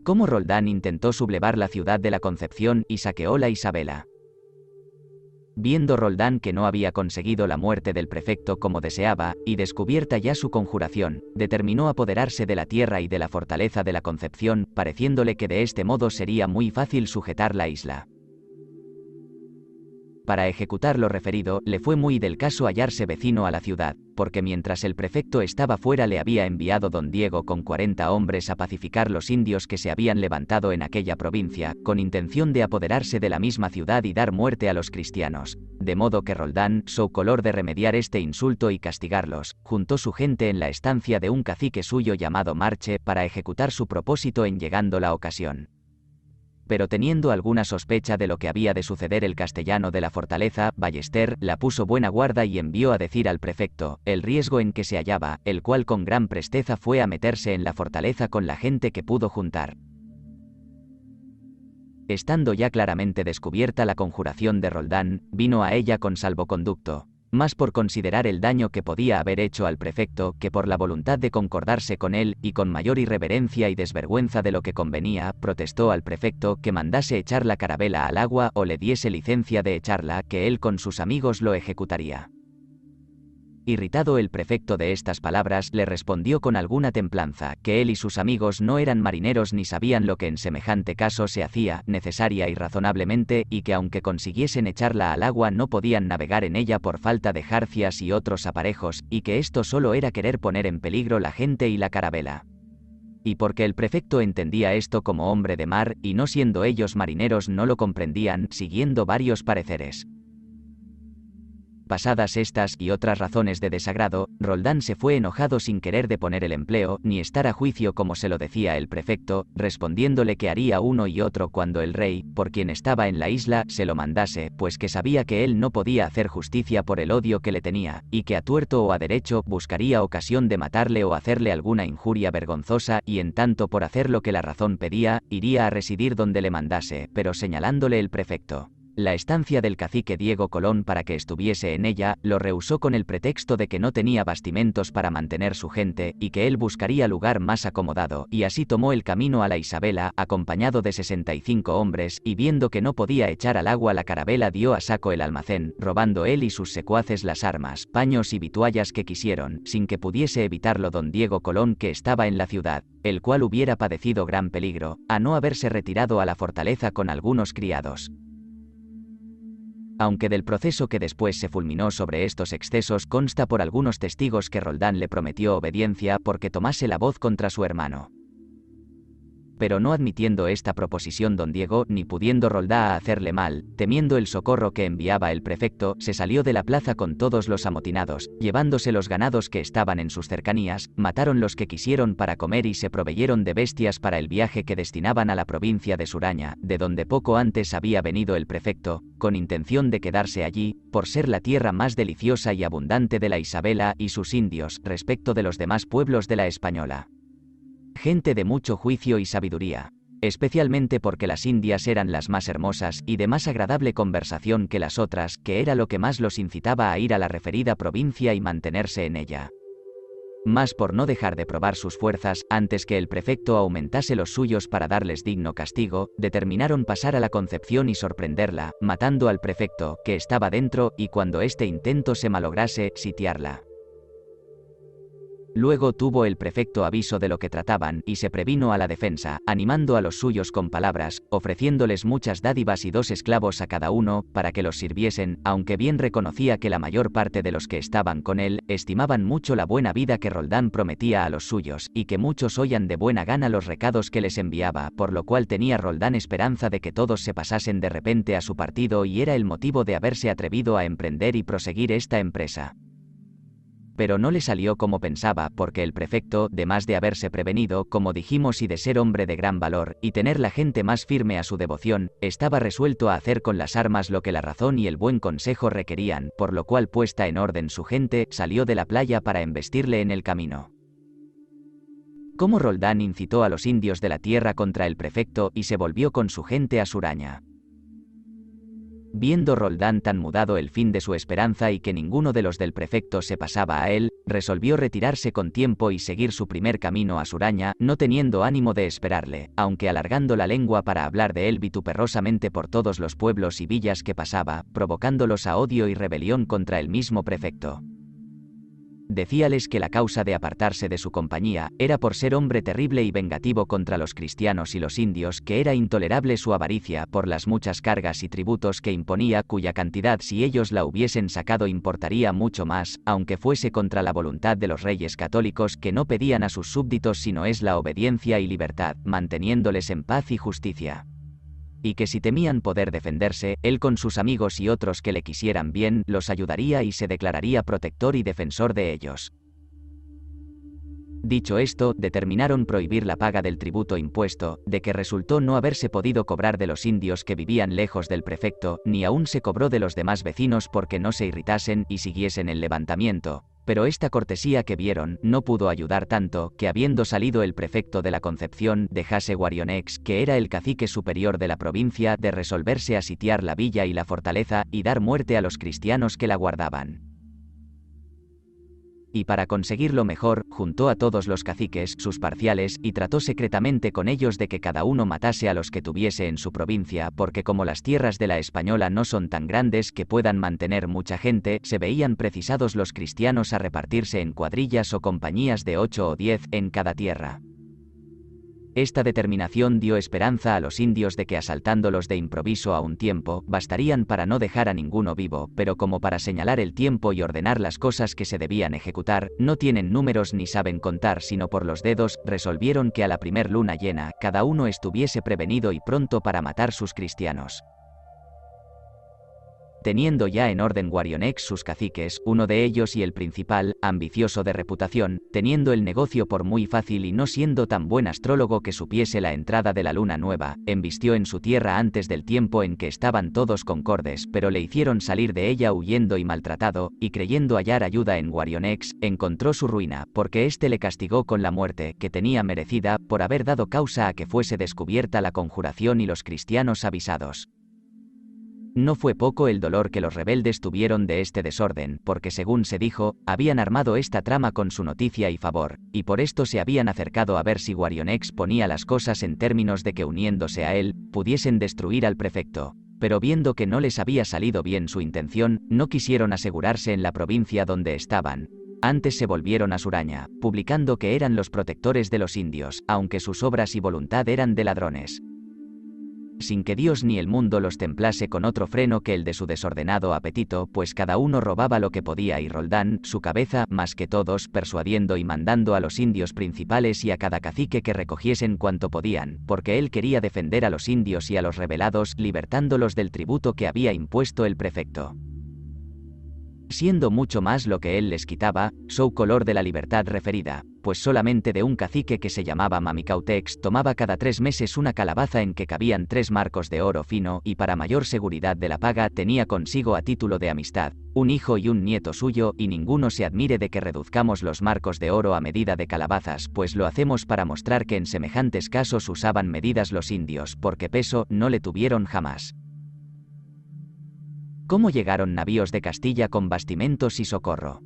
Cómo Roldán intentó sublevar la ciudad de la Concepción y saqueó la Isabela. Viendo Roldán que no había conseguido la muerte del prefecto como deseaba, y descubierta ya su conjuración, determinó apoderarse de la tierra y de la fortaleza de la Concepción, pareciéndole que de este modo sería muy fácil sujetar la isla. Para ejecutar lo referido, le fue muy del caso hallarse vecino a la ciudad, porque mientras el prefecto estaba fuera le había enviado don Diego con 40 hombres a pacificar los indios que se habían levantado en aquella provincia, con intención de apoderarse de la misma ciudad y dar muerte a los cristianos. De modo que Roldán, so color de remediar este insulto y castigarlos, juntó su gente en la estancia de un cacique suyo llamado Marche para ejecutar su propósito en llegando la ocasión. Pero teniendo alguna sospecha de lo que había de suceder el castellano de la fortaleza, Ballester, la puso buena guarda y envió a decir al prefecto el riesgo en que se hallaba, el cual con gran presteza fue a meterse en la fortaleza con la gente que pudo juntar. Estando ya claramente descubierta la conjuración de Roldán, vino a ella con salvoconducto, más por considerar el daño que podía haber hecho al prefecto que por la voluntad de concordarse con él, y con mayor irreverencia y desvergüenza de lo que convenía, protestó al prefecto que mandase echar la carabela al agua o le diese licencia de echarla, que él con sus amigos lo ejecutaría. Irritado el prefecto de estas palabras, le respondió con alguna templanza, que él y sus amigos no eran marineros ni sabían lo que en semejante caso se hacía, necesaria y razonablemente, y que aunque consiguiesen echarla al agua no podían navegar en ella por falta de jarcias y otros aparejos, y que esto solo era querer poner en peligro la gente y la carabela. Y porque el prefecto entendía esto como hombre de mar, y no siendo ellos marineros no lo comprendían, siguiendo varios pareceres. Pasadas estas y otras razones de desagrado, Roldán se fue enojado sin querer deponer el empleo, ni estar a juicio como se lo decía el prefecto, respondiéndole que haría uno y otro cuando el rey, por quien estaba en la isla, se lo mandase, pues que sabía que él no podía hacer justicia por el odio que le tenía, y que a tuerto o a derecho buscaría ocasión de matarle o hacerle alguna injuria vergonzosa, y en tanto por hacer lo que la razón pedía, iría a residir donde le mandase, pero señalándole el prefecto la estancia del cacique Diego Colón para que estuviese en ella, lo rehusó con el pretexto de que no tenía bastimentos para mantener su gente, y que él buscaría lugar más acomodado, y así tomó el camino a la Isabela, acompañado de 65 hombres, y viendo que no podía echar al agua la carabela dio a saco el almacén, robando él y sus secuaces las armas, paños y vituallas que quisieron, sin que pudiese evitarlo don Diego Colón que estaba en la ciudad, el cual hubiera padecido gran peligro, a no haberse retirado a la fortaleza con algunos criados. Aunque del proceso que después se fulminó sobre estos excesos consta por algunos testigos que Roldán le prometió obediencia porque tomase la voz contra su hermano. Pero no admitiendo esta proposición don Diego, ni pudiendo Roldán hacerle mal, temiendo el socorro que enviaba el prefecto, se salió de la plaza con todos los amotinados, llevándose los ganados que estaban en sus cercanías, mataron los que quisieron para comer y se proveyeron de bestias para el viaje que destinaban a la provincia de Suraña, de donde poco antes había venido el prefecto, con intención de quedarse allí, por ser la tierra más deliciosa y abundante de la Isabela y sus indios, respecto de los demás pueblos de la Española. Gente de mucho juicio y sabiduría, especialmente porque las indias eran las más hermosas y de más agradable conversación que las otras, que era lo que más los incitaba a ir a la referida provincia y mantenerse en ella. Mas por no dejar de probar sus fuerzas, antes que el prefecto aumentase los suyos para darles digno castigo, determinaron pasar a la Concepción y sorprenderla, matando al prefecto, que estaba dentro, y cuando este intento se malograse, sitiarla. Luego tuvo el prefecto aviso de lo que trataban, y se previno a la defensa, animando a los suyos con palabras, ofreciéndoles muchas dádivas y 2 esclavos a cada uno, para que los sirviesen, aunque bien reconocía que la mayor parte de los que estaban con él, estimaban mucho la buena vida que Roldán prometía a los suyos, y que muchos oían de buena gana los recados que les enviaba, por lo cual tenía Roldán esperanza de que todos se pasasen de repente a su partido y era el motivo de haberse atrevido a emprender y proseguir esta empresa. Pero no le salió como pensaba, porque el prefecto, de más de haberse prevenido, como dijimos, y de ser hombre de gran valor, y tener la gente más firme a su devoción, estaba resuelto a hacer con las armas lo que la razón y el buen consejo requerían, por lo cual, puesta en orden su gente, salió de la playa para embestirle en el camino. Cómo Roldán incitó a los indios de la tierra contra el prefecto y se volvió con su gente a Suraña. Viendo Roldán tan mudado el fin de su esperanza y que ninguno de los del prefecto se pasaba a él, resolvió retirarse con tiempo y seguir su primer camino a Suraña, no teniendo ánimo de esperarle, aunque alargando la lengua para hablar de él vituperosamente por todos los pueblos y villas que pasaba, provocándolos a odio y rebelión contra el mismo prefecto. Decíales que la causa de apartarse de su compañía era por ser hombre terrible y vengativo contra los cristianos y los indios, que era intolerable su avaricia por las muchas cargas y tributos que imponía, cuya cantidad si ellos la hubiesen sacado importaría mucho más, aunque fuese contra la voluntad de los reyes católicos, que no pedían a sus súbditos sino es la obediencia y libertad, manteniéndoles en paz y justicia. Y que si temían poder defenderse, él con sus amigos y otros que le quisieran bien, los ayudaría y se declararía protector y defensor de ellos. Dicho esto, determinaron prohibir la paga del tributo impuesto, de que resultó no haberse podido cobrar de los indios que vivían lejos del prefecto, ni aún se cobró de los demás vecinos porque no se irritasen y siguiesen el levantamiento. Pero esta cortesía que vieron no pudo ayudar tanto, que habiendo salido el prefecto de la Concepción, dejase Guarionex, que era el cacique superior de la provincia, de resolverse a sitiar la villa y la fortaleza, y dar muerte a los cristianos que la guardaban. Y para conseguirlo mejor, juntó a todos los caciques, sus parciales, y trató secretamente con ellos de que cada uno matase a los que tuviese en su provincia, porque como las tierras de la Española no son tan grandes que puedan mantener mucha gente, se veían precisados los cristianos a repartirse en cuadrillas o compañías de 8 o 10 en cada tierra. Esta determinación dio esperanza a los indios de que asaltándolos de improviso a un tiempo, bastarían para no dejar a ninguno vivo, pero como para señalar el tiempo y ordenar las cosas que se debían ejecutar, no tienen números ni saben contar sino por los dedos, resolvieron que a la primer luna llena, cada uno estuviese prevenido y pronto para matar sus cristianos. Teniendo ya en orden Guarionex sus caciques, uno de ellos y el principal, ambicioso de reputación, teniendo el negocio por muy fácil y no siendo tan buen astrólogo que supiese la entrada de la luna nueva, embistió en su tierra antes del tiempo en que estaban todos concordes, pero le hicieron salir de ella huyendo y maltratado, y creyendo hallar ayuda en Guarionex, encontró su ruina, porque éste le castigó con la muerte, que tenía merecida, por haber dado causa a que fuese descubierta la conjuración y los cristianos avisados. No fue poco el dolor que los rebeldes tuvieron de este desorden, porque según se dijo, habían armado esta trama con su noticia y favor, y por esto se habían acercado a ver si Guarionex ponía las cosas en términos de que uniéndose a él, pudiesen destruir al prefecto. Pero viendo que no les había salido bien su intención, no quisieron asegurarse en la provincia donde estaban. Antes se volvieron a Suraña, publicando que eran los protectores de los indios, aunque sus obras y voluntad eran de ladrones. Sin que Dios ni el mundo los templase con otro freno que el de su desordenado apetito, pues cada uno robaba lo que podía y Roldán, su cabeza, más que todos, persuadiendo y mandando a los indios principales y a cada cacique que recogiesen cuanto podían, porque él quería defender a los indios y a los rebelados, libertándolos del tributo que había impuesto el prefecto. Siendo mucho más lo que él les quitaba, su color de la libertad referida, pues solamente de un cacique que se llamaba Mamicautex tomaba cada 3 meses una calabaza en que cabían 3 marcos de oro fino, y para mayor seguridad de la paga tenía consigo a título de amistad, un hijo y un nieto suyo, y ninguno se admire de que reduzcamos los marcos de oro a medida de calabazas, pues lo hacemos para mostrar que en semejantes casos usaban medidas los indios, porque peso no le tuvieron jamás. ¿Cómo llegaron navíos de Castilla con bastimentos y socorro?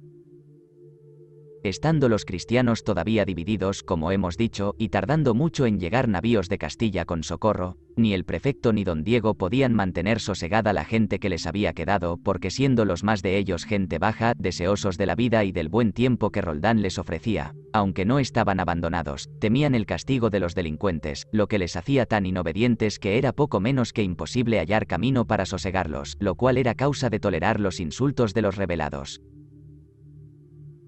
Estando los cristianos todavía divididos, como hemos dicho, y tardando mucho en llegar navíos de Castilla con socorro, ni el prefecto ni don Diego podían mantener sosegada la gente que les había quedado, porque siendo los más de ellos gente baja, deseosos de la vida y del buen tiempo que Roldán les ofrecía, aunque no estaban abandonados, temían el castigo de los delincuentes, lo que les hacía tan inobedientes que era poco menos que imposible hallar camino para sosegarlos, lo cual era causa de tolerar los insultos de los rebelados.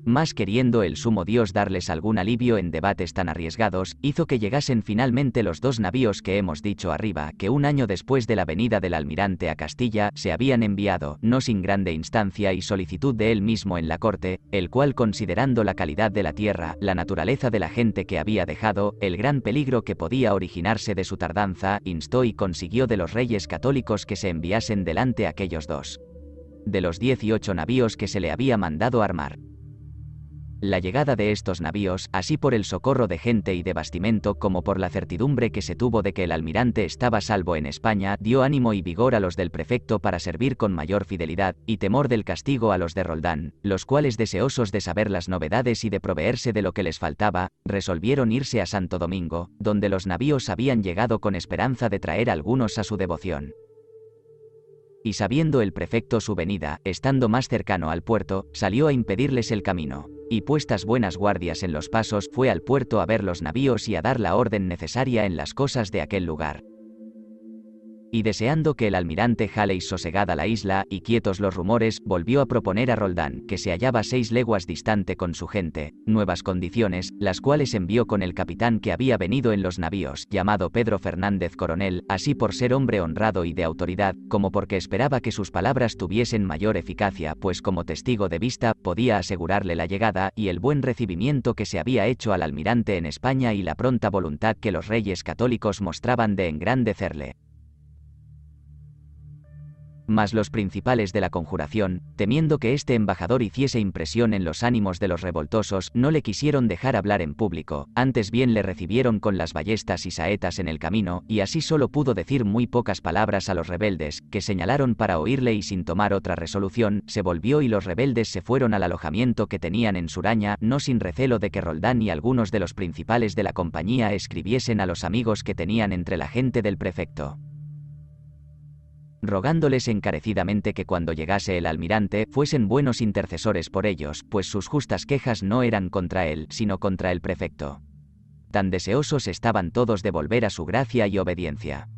Más queriendo el sumo Dios darles algún alivio en debates tan arriesgados, hizo que llegasen finalmente los 2 navíos que hemos dicho arriba, que un año después de la venida del almirante a Castilla, se habían enviado, no sin grande instancia y solicitud de él mismo en la corte, el cual considerando la calidad de la tierra, la naturaleza de la gente que había dejado, el gran peligro que podía originarse de su tardanza, instó y consiguió de los reyes católicos que se enviasen delante aquellos 2. De los 18 navíos que se le había mandado armar. La llegada de estos navíos, así por el socorro de gente y de bastimento como por la certidumbre que se tuvo de que el almirante estaba salvo en España, dio ánimo y vigor a los del prefecto para servir con mayor fidelidad, y temor del castigo a los de Roldán, los cuales, deseosos de saber las novedades y de proveerse de lo que les faltaba, resolvieron irse a Santo Domingo, donde los navíos habían llegado con esperanza de traer algunos a su devoción. Y sabiendo el prefecto su venida, estando más cercano al puerto, salió a impedirles el camino. Y puestas buenas guardias en los pasos, fue al puerto a ver los navíos y a dar la orden necesaria en las cosas de aquel lugar. Y deseando que el almirante Halley sosegada la isla, y quietos los rumores, volvió a proponer a Roldán, que se hallaba 6 leguas distante con su gente, nuevas condiciones, las cuales envió con el capitán que había venido en los navíos, llamado Pedro Fernández Coronel, así por ser hombre honrado y de autoridad, como porque esperaba que sus palabras tuviesen mayor eficacia, pues como testigo de vista, podía asegurarle la llegada, y el buen recibimiento que se había hecho al almirante en España y la pronta voluntad que los reyes católicos mostraban de engrandecerle. Mas los principales de la conjuración, temiendo que este embajador hiciese impresión en los ánimos de los revoltosos, no le quisieron dejar hablar en público, antes bien le recibieron con las ballestas y saetas en el camino, y así solo pudo decir muy pocas palabras a los rebeldes, que señalaron para oírle, y sin tomar otra resolución, se volvió y los rebeldes se fueron al alojamiento que tenían en Suraña, no sin recelo de que Roldán y algunos de los principales de la compañía escribiesen a los amigos que tenían entre la gente del prefecto, rogándoles encarecidamente que cuando llegase el almirante, fuesen buenos intercesores por ellos, pues sus justas quejas no eran contra él, sino contra el prefecto. Tan deseosos estaban todos de volver a su gracia y obediencia.